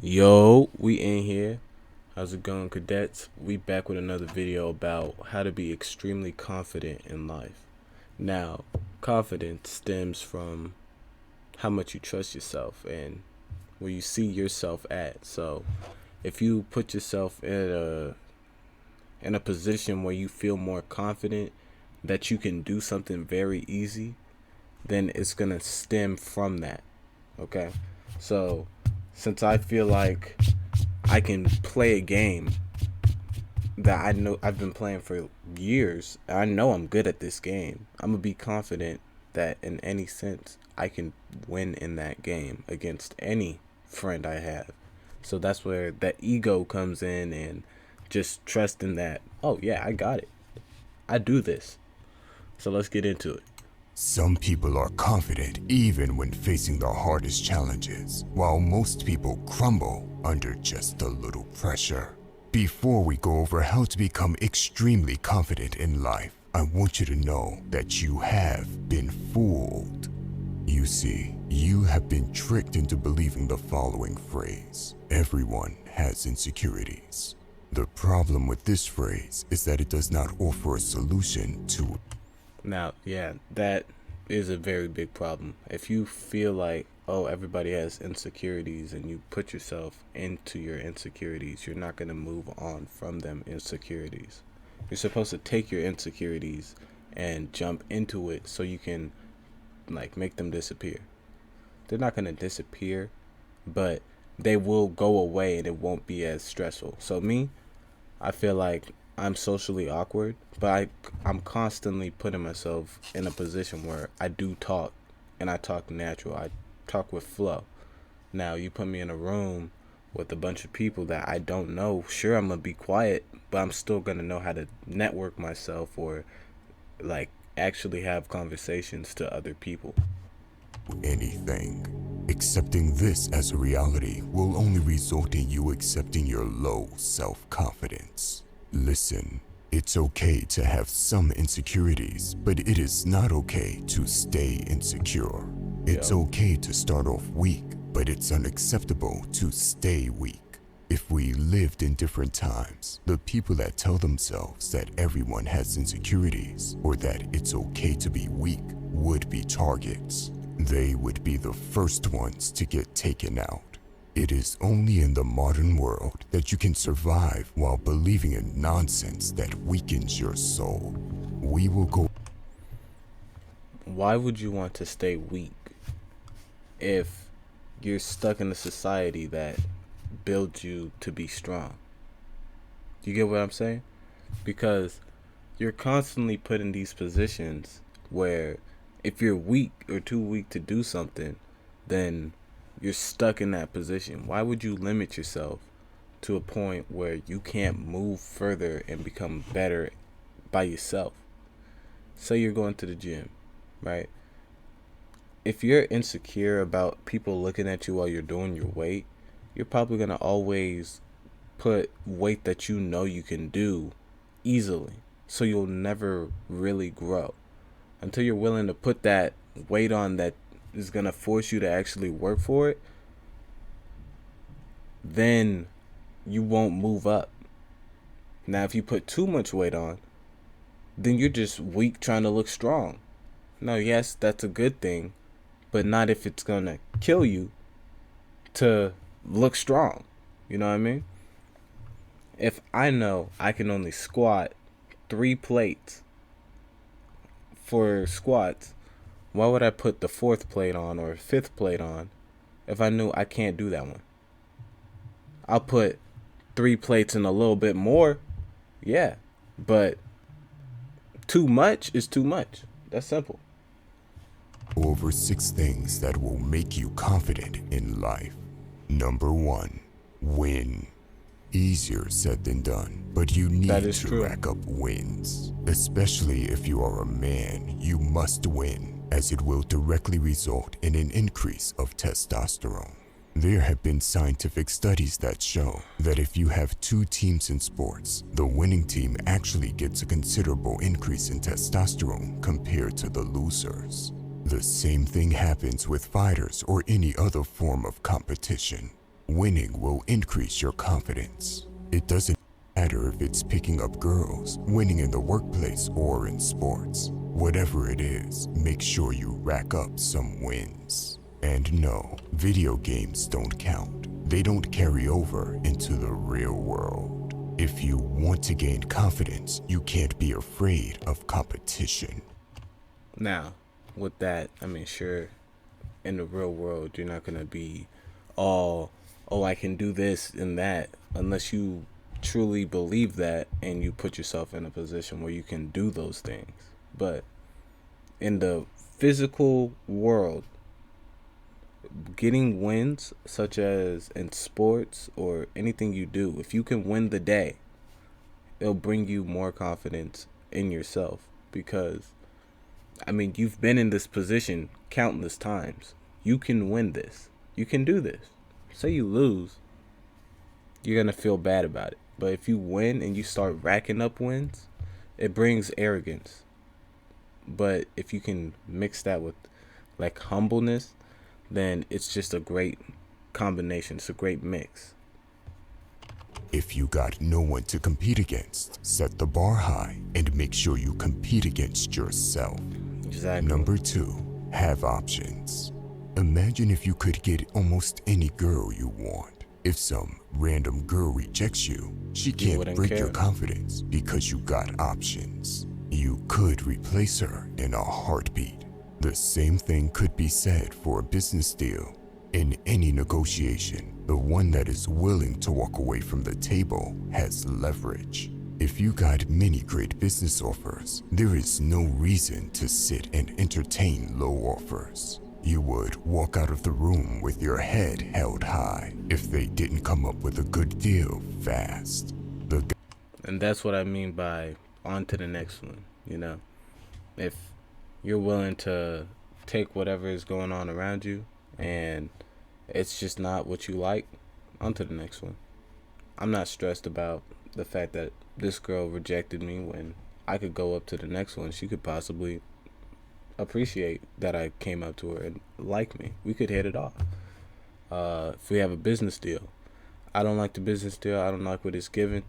Yo, we in here. How's it going, cadets? We back with another video about how to be extremely confident in life. Now, confidence stems from how much you trust yourself and where you see yourself at. So, if you put yourself in a position where you feel more confident that you can do something very easy, then it's gonna stem from that. Okay? So, since I feel like I can play a game that I know I've been playing for years, I know I'm good at this game, I'm gonna be confident that in any sense I can win in that game against any friend I have. So that's where that ego comes in and just trusting that, oh yeah, I got it. I do this. So let's get into it. Some people are confident even when facing the hardest challenges, while most people crumble under just a little pressure. Before we go over how to become extremely confident in life, I want you to know that you have been fooled. You see, you have been tricked into believing the following phrase: everyone has insecurities. The problem with this phrase is that it does not offer a solution to Now, yeah, that is a very big problem. If you feel like, oh, everybody has insecurities and you put yourself into your insecurities, you're not going to move on from them insecurities. You're supposed to take your insecurities and jump into it so you can like make them disappear. They're not going to disappear, but they will go away and it won't be as stressful. So me, I feel like I'm socially awkward, but I'm constantly putting myself in a position where I do talk and I talk natural. I talk with flow. Now, you put me in a room with a bunch of people that I don't know, sure, I'm going to be quiet, but I'm still going to know how to network myself or like actually have conversations to other people. anything. Accepting this as a reality will only result in you accepting your low self-confidence. Listen, it's okay to have some insecurities, but it is not okay to stay insecure. It's Yo. okay to start off weak, but it's unacceptable to stay weak. If we lived in different times, the people that tell themselves that everyone has insecurities or that it's okay to be weak would be targets. They would be the first ones to get taken out. It is only in the modern world that you can survive while believing in nonsense that weakens your soul. We will go. Why would you want to stay weak if you're stuck in a society that builds you to be strong? You get what I'm saying? Because you're constantly put in these positions where if you're weak or too weak to do something, then you're stuck in that position. Why would you limit yourself to a point where you can't move further and become better by yourself? Say you're going to the gym, right? If you're insecure about people looking at you while you're doing your weight, you're probably going to always put weight that you know you can do easily. So you'll never really grow until you're willing to put that weight on that is going to force you to actually work for it. Then you won't move up. Now, if you put too much weight on, then you're just weak trying to look strong. Now, yes, that's a good thing, but not if it's going to kill you to look strong. You know what I mean? If I know I can only squat 3 plates for squats, why would I put the 4th plate on or 5th plate on if I knew I can't do that one? I'll put 3 plates and a little bit more, yeah, but too much is too much. That's simple. Over 6 things that will make you confident in life. Number 1, win. Easier said than done, but you That need is to true. rack up wins. Especially if you are a man, you must win, as it will directly result in an increase of testosterone. There have been scientific studies that show that if you have 2 teams in sports, the winning team actually gets a considerable increase in testosterone compared to the losers. The same thing happens with fighters or any other form of competition. winning will increase your confidence. It doesn't matter if it's picking up girls, winning in the workplace, or in sports. Whatever it is, make sure you rack up some wins. And no, video games don't count. They don't carry over into the real world. If you want to gain confidence, you can't be afraid of competition. Now, with that, I mean, sure, in the real world, you're not going to be all, oh, I can do this and that, unless you truly believe that and you put yourself in a position where you can do those things. But in the physical world, getting wins, such as in sports or anything you do, if you can win the day, it'll bring you more confidence in yourself. Because, I mean, you've been in this position countless times. You can win this. You can do this. Say you lose, you're going to feel bad about it. But if you win and you start racking up wins, it brings arrogance. But if you can mix that with like humbleness, then it's just a great combination. It's a great mix. If you got no one to compete against, set the bar high and make sure you compete against yourself. Exactly. Number 2, have options. Imagine if you could get almost any girl you want. If some random girl rejects you, she can't break your confidence because you got options. You could replace her in a heartbeat. The same thing could be said for a business deal. In any negotiation, the one that is willing to walk away from the table has leverage. If you got many great business offers, there is no reason to sit and entertain low offers. You would walk out of the room with your head held high if they didn't come up with a good deal fast. And that's what I mean by on to the next one, you know. If you're willing to take whatever is going on around you and it's just not what you like, on to the next one. I'm not stressed about the fact that this girl rejected me when I could go up to the next one. She could possibly appreciate that I came up to her and like me. We could hit it off. If we have a business deal, I don't like the business deal, I don't like what it's giving,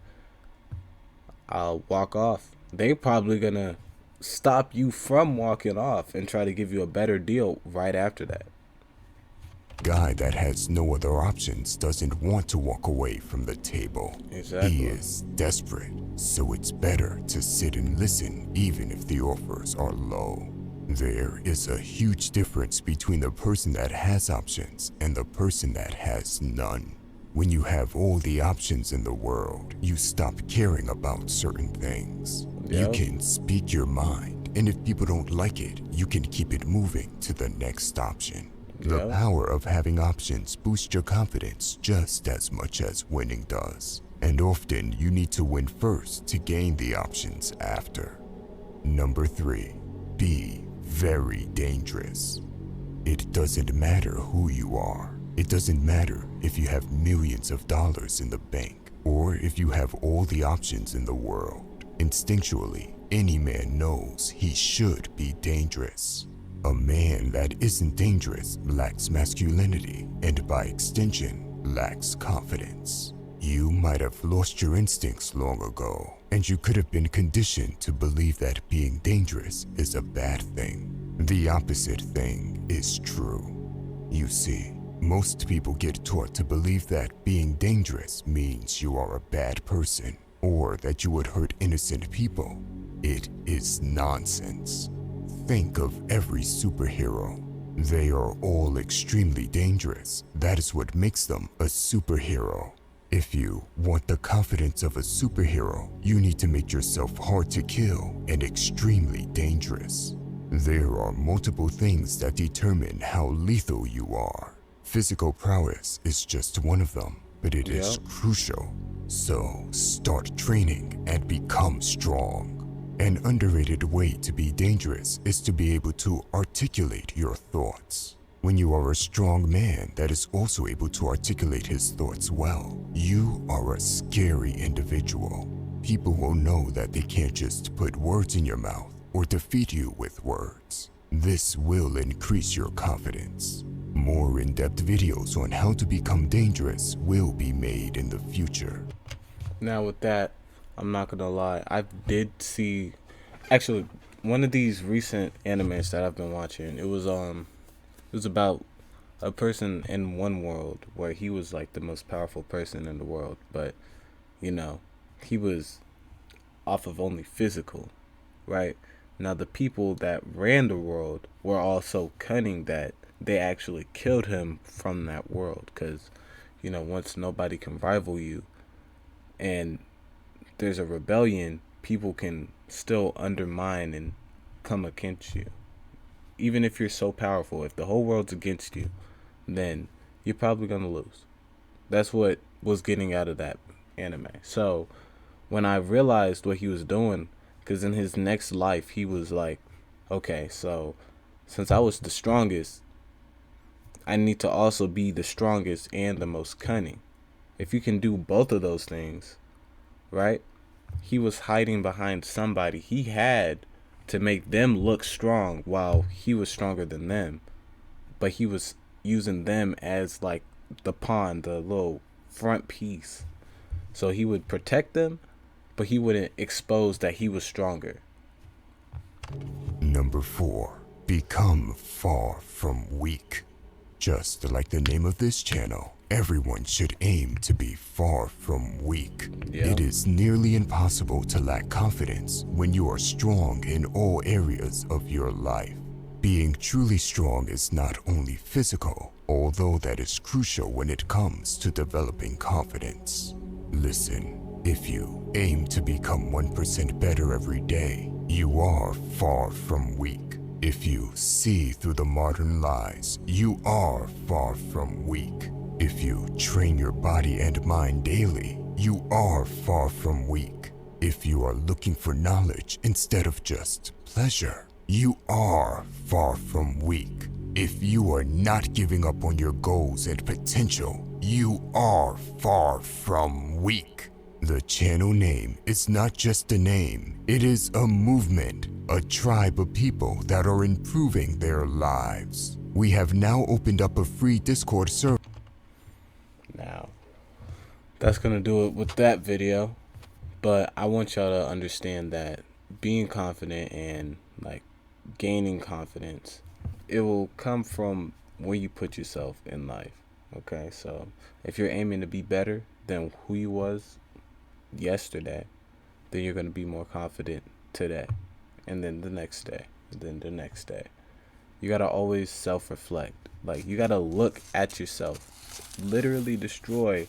I'll walk off. They're probably gonna stop you from walking off and try to give you a better deal right after that. Guy that has no other options doesn't want to walk away from the table. Exactly. He is desperate, so it's better to sit and listen even if the offers are low. There is a huge difference between the person that has options and the person that has none. When you have all the options in the world, you stop caring about certain things. You can speak your mind, and if people don't like it, you can keep it moving to the next option. The power of having options boosts your confidence just as much as winning does. And often you need to win first to gain the options after. Number 3, be very dangerous. It doesn't matter who you are. It doesn't matter if you have millions of dollars in the bank or if you have all the options in the world. Instinctually, any man knows he should be dangerous. A man that isn't dangerous lacks masculinity and by extension lacks confidence. You might have lost your instincts long ago, and you could have been conditioned to believe that being dangerous is a bad thing. The opposite thing is true. You see, most people get taught to believe that being dangerous means you are a bad person or that you would hurt innocent people. It is nonsense. Think of every superhero. They are all extremely dangerous. That is what makes them a superhero. If you want the confidence of a superhero, you need to make yourself hard to kill and extremely dangerous. There are multiple things that determine how lethal you are. Physical prowess is just one of them, but it is crucial. So start training and become strong. An underrated way to be dangerous is to be able to articulate your thoughts. When you are a strong man that is also able to articulate his thoughts well, you are a scary individual. People will know that they can't just put words in your mouth or defeat you with words. This will increase your confidence. More in-depth videos on how to become dangerous will be made in the future. Now with that, I'm not gonna lie, I did see, actually, one of these recent animes that I've been watching. It was about a person in one world where he was like the most powerful person in the world, but you know, he was off of only physical, right? Now the people that ran the world were all so cunning that they actually killed him from that world, because once nobody can rival you and there's a rebellion, people can still undermine and come against you. Even if you're so powerful, if the whole world's against you, then you're probably gonna lose. That's what was getting out of that anime. So when I realized what he was doing, because in his next life he was like, okay, so since I was the strongest, I need to also be the strongest and the most cunning. If you can do both of those things, right? He was hiding behind somebody he had to make them look strong while he was stronger than them. But he was using them as like the pawn, the little front piece. So he would protect them, but he wouldn't expose that he was stronger. Number 4. Become far from weak. Just like the name of this channel, everyone should aim to be far from weak. Yeah. It is nearly impossible to lack confidence when you are strong in all areas of your life. Being truly strong is not only physical, although that is crucial when it comes to developing confidence. Listen, if you aim to become 1% better every day, you are far from weak. If you see through the modern lies, you are far from weak. If you train your body and mind daily, you are far from weak. If you are looking for knowledge instead of just pleasure, you are far from weak. If you are not giving up on your goals and potential, you are far from weak. The channel name is not just a name, it is a movement, a tribe of people that are improving their lives. We have now opened up a free Discord server. Now, that's gonna do it with that video. But I want y'all to understand that being confident and like gaining confidence, it will come from where you put yourself in life. Okay, so if you're aiming to be better than who you was yesterday, then you're going to be more confident today, and then the next day, and then the next day. You got to always self-reflect. Like, you got to look at yourself, literally destroy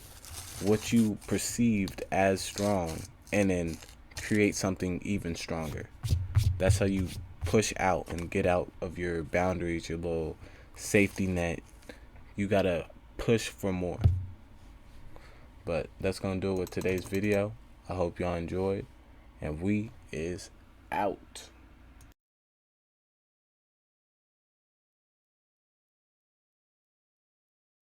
what you perceived as strong, and then create something even stronger. That's how you push out and get out of your boundaries, your little safety net. You got to push for more. But that's going to do it with today's video. I hope y'all enjoyed. And we is out.